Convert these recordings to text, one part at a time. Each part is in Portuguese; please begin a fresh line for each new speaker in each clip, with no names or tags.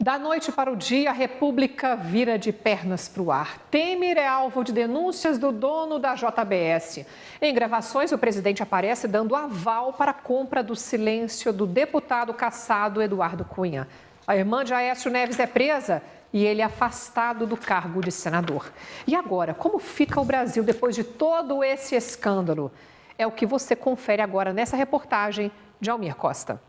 Da noite para o dia, a República vira de pernas para o ar. Temer é alvo de denúncias do dono da JBS. Em gravações, o presidente aparece dando aval para a compra do silêncio do deputado cassado Eduardo Cunha. A irmã de Aécio Neves é presa e ele é afastado do cargo de senador. E agora, como fica o Brasil depois de todo esse escândalo? É o que você confere agora nessa reportagem de Almir Costa.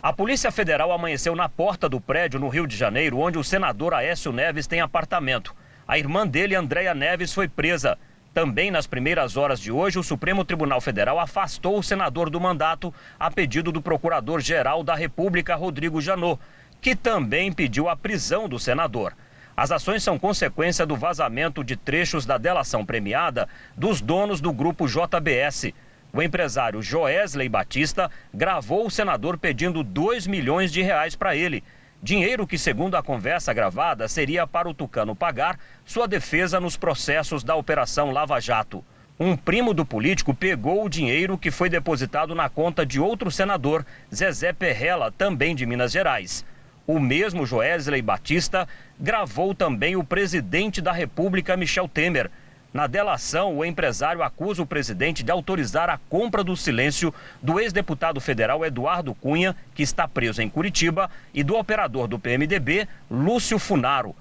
A Polícia Federal amanheceu na porta do prédio no Rio de Janeiro, onde o senador Aécio Neves tem apartamento. A irmã dele, Andréia Neves, foi presa. Também nas primeiras horas de hoje, o Supremo Tribunal Federal afastou o senador do mandato a pedido do Procurador-Geral da República, Rodrigo Janot, que também pediu a prisão do senador. As ações são consequência do vazamento de trechos da delação premiada dos donos do grupo JBS. O empresário Joesley Batista gravou o senador pedindo R$2 milhões para ele. Dinheiro que, segundo a conversa gravada, seria para o tucano pagar sua defesa nos processos da Operação Lava Jato. Um primo do político pegou o dinheiro que foi depositado na conta de outro senador, Zezé Perrella, também de Minas Gerais. O mesmo Joesley Batista gravou também o presidente da República, Michel Temer. Na delação, o empresário acusa o presidente de autorizar a compra do silêncio do ex-deputado federal Eduardo Cunha, que está preso em Curitiba, e do operador do PMDB, Lúcio Funaro.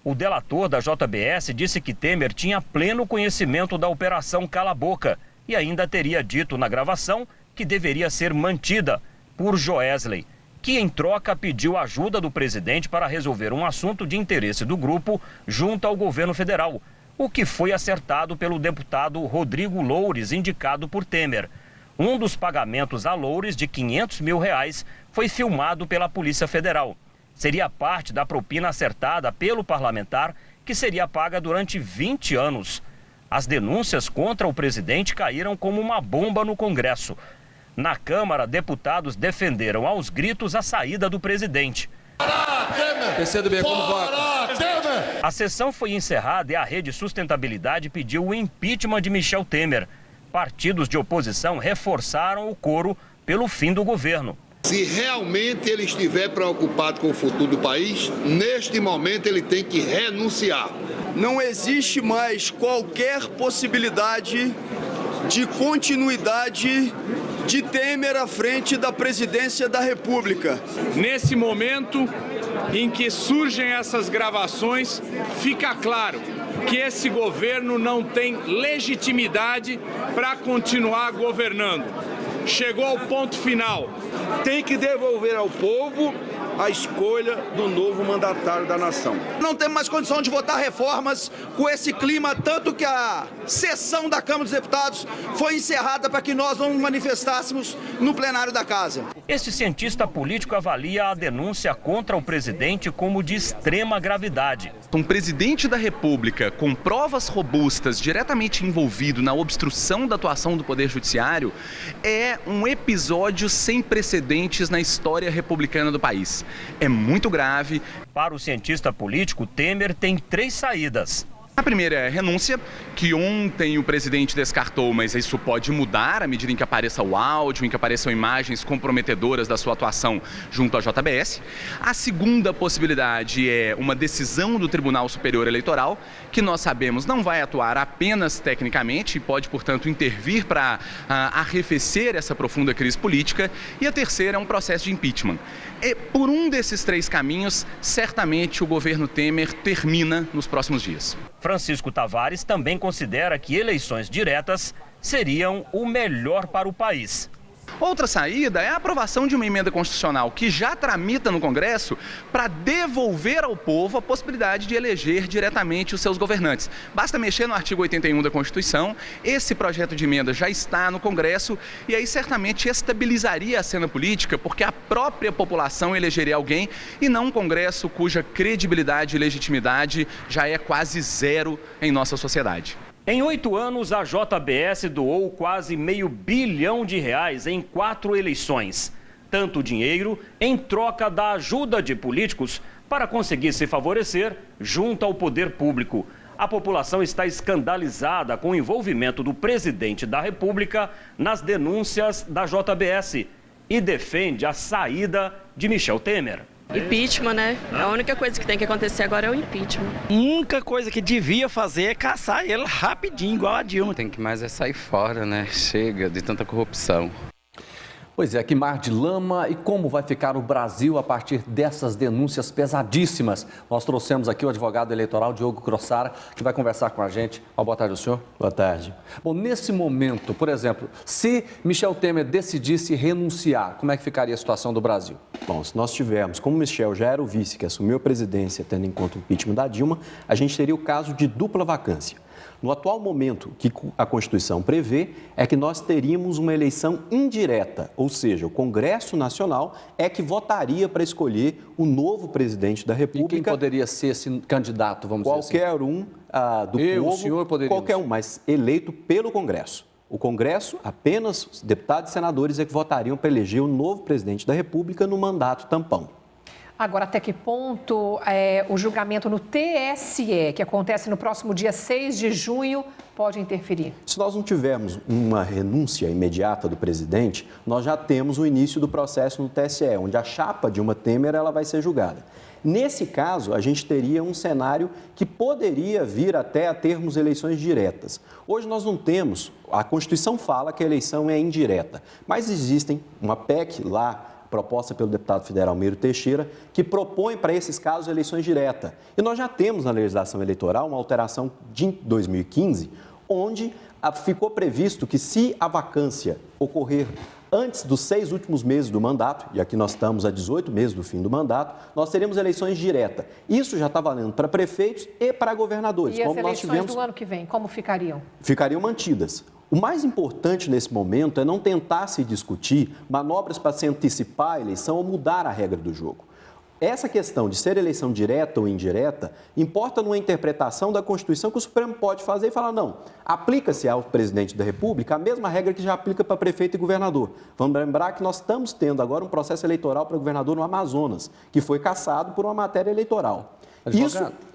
O delator da JBS disse que Temer tinha pleno conhecimento da Operação Cala Boca e ainda teria dito na gravação que deveria ser mantida por Joesley, que em troca pediu ajuda do presidente para resolver um assunto de interesse do grupo junto ao governo federal, o que foi acertado pelo deputado Rodrigo Loures, indicado por Temer. Um dos pagamentos a Loures, de R$500 mil, foi filmado pela Polícia Federal. Seria parte da propina acertada pelo parlamentar, que seria paga durante 20 anos. As denúncias contra o presidente caíram como uma bomba no Congresso. Na Câmara, deputados defenderam aos gritos a saída do presidente.
PCdoB, como vota?
A sessão foi encerrada e a Rede Sustentabilidade pediu o impeachment de Michel Temer. Partidos de oposição reforçaram o coro pelo fim do governo.
Se realmente ele estiver preocupado com o futuro do país, neste momento ele tem que renunciar.
Não existe mais qualquer possibilidade de continuidade de Temer à frente da presidência da República.
Nesse momento em que surgem essas gravações, fica claro que esse governo não tem legitimidade para continuar governando. Chegou ao ponto final.
Tem que devolver ao povo a escolha do novo mandatário da nação. Não temos mais condição de votar reformas com esse clima, tanto que a sessão da Câmara dos Deputados foi encerrada para que nós não manifestássemos no plenário da Casa.
Este cientista político avalia a denúncia contra o presidente como de extrema gravidade.
Um presidente da República com provas robustas diretamente envolvido na obstrução da atuação do Poder Judiciário é um episódio sem precedentes na história republicana do país. É muito grave.
Para o cientista político, Temer tem 3 saídas.
A primeira é a renúncia, que ontem o presidente descartou, mas isso pode mudar à medida em que apareça o áudio, em que apareçam imagens comprometedoras da sua atuação junto à JBS. A segunda possibilidade é uma decisão do Tribunal Superior Eleitoral, que nós sabemos não vai atuar apenas tecnicamente e pode, portanto, intervir para arrefecer essa profunda crise política. E a terceira é um processo de impeachment. Por um desses 3 caminhos, certamente o governo Temer termina nos próximos dias.
Francisco Tavares também considera que eleições diretas seriam o melhor para o país.
Outra saída é a aprovação de uma emenda constitucional que já tramita no Congresso para devolver ao povo a possibilidade de eleger diretamente os seus governantes. Basta mexer no artigo 81 da Constituição, esse projeto de emenda já está no Congresso e aí certamente estabilizaria a cena política, porque a própria população elegeria alguém e não um Congresso cuja credibilidade e legitimidade já é quase zero em nossa sociedade.
Em 8 anos, a JBS doou quase R$500 bilhão em 4 eleições. Tanto dinheiro em troca da ajuda de políticos para conseguir se favorecer junto ao poder público. A população está escandalizada com o envolvimento do presidente da República nas denúncias da JBS e defende a saída de Michel Temer.
Impeachment, né? A única coisa que tem que acontecer agora é o impeachment.
A única coisa que devia fazer é caçar ele rapidinho, igual a Dilma.
Tem que mais é sair fora, né? Chega de tanta corrupção.
Pois é, que mar de lama e como vai ficar o Brasil a partir dessas denúncias pesadíssimas. Nós trouxemos aqui o advogado eleitoral Diogo Crossara, que vai conversar com a gente. Boa tarde, senhor.
Boa tarde.
Bom, nesse momento, por exemplo, se Michel Temer decidisse renunciar, como é que ficaria a situação do Brasil?
Bom, se nós tivermos, como Michel já era o vice que assumiu a presidência, tendo em conta o impeachment da Dilma, a gente teria o caso de dupla vacância. No atual momento, que a Constituição prevê é que nós teríamos uma eleição indireta, ou seja, o Congresso Nacional é que votaria para escolher o novo presidente da República.
E quem poderia ser esse candidato, vamos dizer assim?
Qualquer um do povo,
o senhor poderia.
Qualquer um, mas eleito pelo Congresso. O Congresso, apenas os deputados e senadores é que votariam para eleger o novo presidente da República no mandato tampão.
Agora, até que ponto o julgamento no TSE, que acontece no próximo dia 6 de junho, pode interferir?
Se nós não tivermos uma renúncia imediata do presidente, nós já temos o início do processo no TSE, onde a chapa Dilma Temer ela vai ser julgada. Nesse caso, a gente teria um cenário que poderia vir até a termos eleições diretas. Hoje nós não temos, a Constituição fala que a eleição é indireta, mas existem uma PEC lá, proposta pelo deputado federal Meiro Teixeira, que propõe para esses casos eleições diretas. E nós já temos na legislação eleitoral uma alteração de 2015, onde ficou previsto que se a vacância ocorrer antes dos 6 últimos meses do mandato, e aqui nós estamos a 18 meses do fim do mandato, nós teremos eleições diretas. Isso já está valendo para prefeitos e para governadores.
E as eleições do ano que vem, como ficariam?
Ficariam mantidas. O mais importante nesse momento é não tentar se discutir manobras para se antecipar a eleição ou mudar a regra do jogo. Essa questão de ser eleição direta ou indireta importa numa interpretação da Constituição que o Supremo pode fazer e falar, não, aplica-se ao presidente da República a mesma regra que já aplica para prefeito e governador. Vamos lembrar que nós estamos tendo agora um processo eleitoral para governador no Amazonas, que foi cassado por uma matéria eleitoral.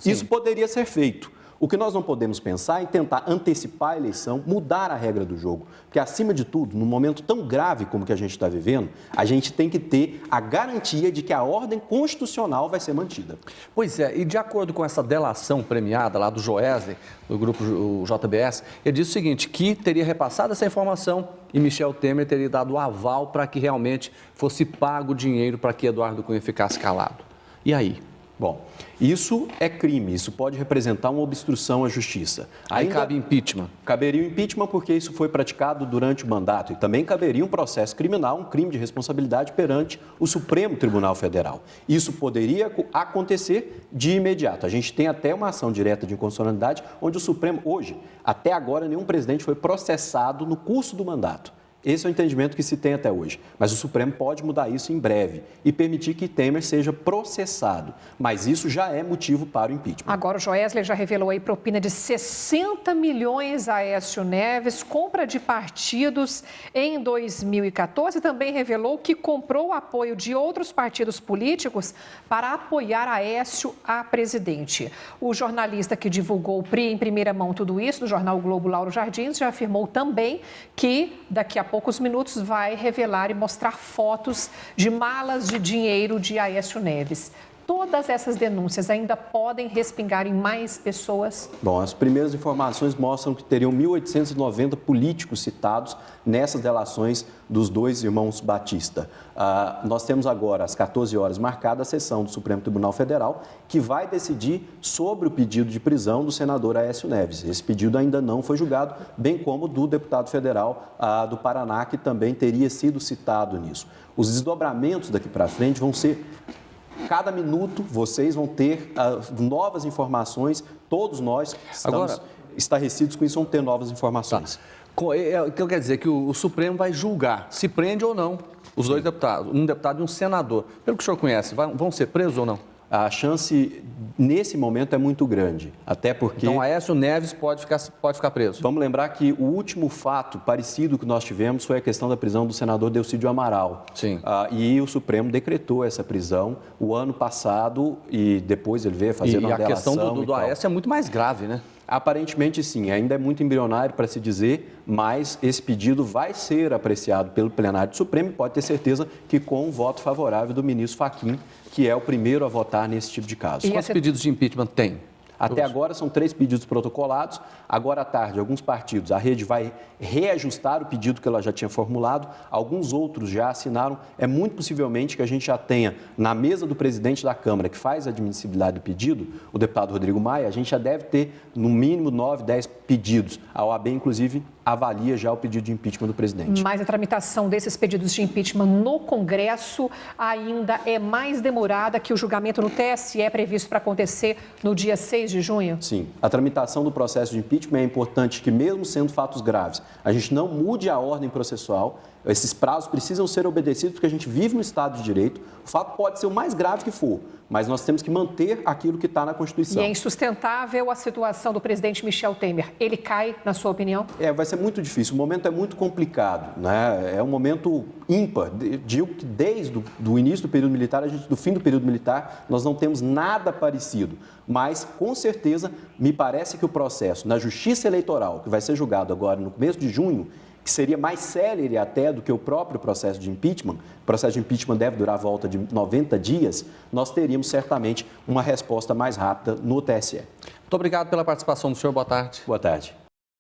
Isso poderia ser feito. O que nós não podemos pensar é em tentar antecipar a eleição, mudar a regra do jogo. Porque, acima de tudo, num momento tão grave como que a gente está vivendo, a gente tem que ter a garantia de que a ordem constitucional vai ser mantida.
Pois é, e de acordo com essa delação premiada lá do Joesley, do grupo JBS, ele disse o seguinte, que teria repassado essa informação e Michel Temer teria dado o aval para que realmente fosse pago o dinheiro para que Eduardo Cunha ficasse calado. E aí?
Bom, isso é crime, isso pode representar uma obstrução à justiça.
Aí cabe impeachment?
Caberia o impeachment porque isso foi praticado durante o mandato e também caberia um processo criminal, um crime de responsabilidade perante o Supremo Tribunal Federal. Isso poderia acontecer de imediato. A gente tem até uma ação direta de inconstitucionalidade onde o Supremo, hoje, até agora, nenhum presidente foi processado no curso do mandato. Esse é o entendimento que se tem até hoje. Mas o Supremo pode mudar isso em breve e permitir que Temer seja processado. Mas isso já é motivo para o impeachment.
Agora o Joesley já revelou aí propina de 60 milhões a Aécio Neves, compra de partidos em 2014. Também revelou que comprou o apoio de outros partidos políticos para apoiar Aécio a presidente. O jornalista que divulgou em primeira mão tudo isso, do jornal o Globo, Lauro Jardins, já afirmou também que daqui a poucos minutos vai revelar e mostrar fotos de malas de dinheiro de Aécio Neves. Todas essas denúncias ainda podem respingar em mais pessoas?
Bom, as primeiras informações mostram que teriam 1.890 políticos citados nessas delações dos dois irmãos Batista. Nós temos agora, às 14 horas, marcada a sessão do Supremo Tribunal Federal, que vai decidir sobre o pedido de prisão do senador Aécio Neves. Esse pedido ainda não foi julgado, bem como do deputado federal do Paraná, que também teria sido citado nisso. Os desdobramentos daqui para frente vão ser... Cada minuto vocês vão ter novas informações, todos nós estamos estarrecidos com isso, vão ter novas informações.
O que quer dizer que o Supremo vai julgar se prende ou não os dois deputados, um deputado e um senador. Pelo que o senhor conhece, vão ser presos ou não?
A chance, nesse momento, é muito grande, até porque...
Então, Aécio Neves pode ficar preso?
Vamos lembrar que o último fato parecido que nós tivemos foi a questão da prisão do senador Delcídio Amaral.
Sim.
E o Supremo decretou essa prisão o ano passado e depois ele veio fazer uma delação.
E a questão do Aécio é muito mais grave, né?
Aparentemente, sim. Ainda é muito embrionário para se dizer, mas esse pedido vai ser apreciado pelo plenário do Supremo e pode ter certeza que com o voto favorável do ministro Fachin, que é o primeiro a votar nesse tipo de caso.
Quantos pedidos de impeachment tem?
Até agora são 3 pedidos protocolados. Agora à tarde, alguns partidos, a rede vai reajustar o pedido que ela já tinha formulado. Alguns outros já assinaram. É muito possivelmente que a gente já tenha na mesa do presidente da Câmara, que faz a admissibilidade do pedido, o deputado Rodrigo Maia, a gente já deve ter no mínimo 9, 10 pedidos. A OAB, inclusive, avalia já o pedido de impeachment do presidente.
Mas a tramitação desses pedidos de impeachment no Congresso ainda é mais demorada que o julgamento no TSE previsto para acontecer no dia 6 de junho?
Sim. A tramitação do processo de impeachment é importante que, mesmo sendo fatos graves, a gente não mude a ordem processual. Esses prazos precisam ser obedecidos porque a gente vive no Estado de Direito. O fato pode ser o mais grave que for, mas nós temos que manter aquilo que está na Constituição.
E é insustentável a situação do presidente Michel Temer. Ele cai, na sua opinião?
Vai ser muito difícil. O momento é muito complicado, né? É um momento ímpar. Digo que desde o início do período militar, do fim do período militar, nós não temos nada parecido. Mas, com certeza, me parece que o processo na Justiça Eleitoral, que vai ser julgado agora no começo de junho, que seria mais célere até do que o próprio processo de impeachment, o processo de impeachment deve durar a volta de 90 dias, nós teríamos certamente uma resposta mais rápida no TSE.
Muito obrigado pela participação do senhor. Boa tarde.
Boa tarde.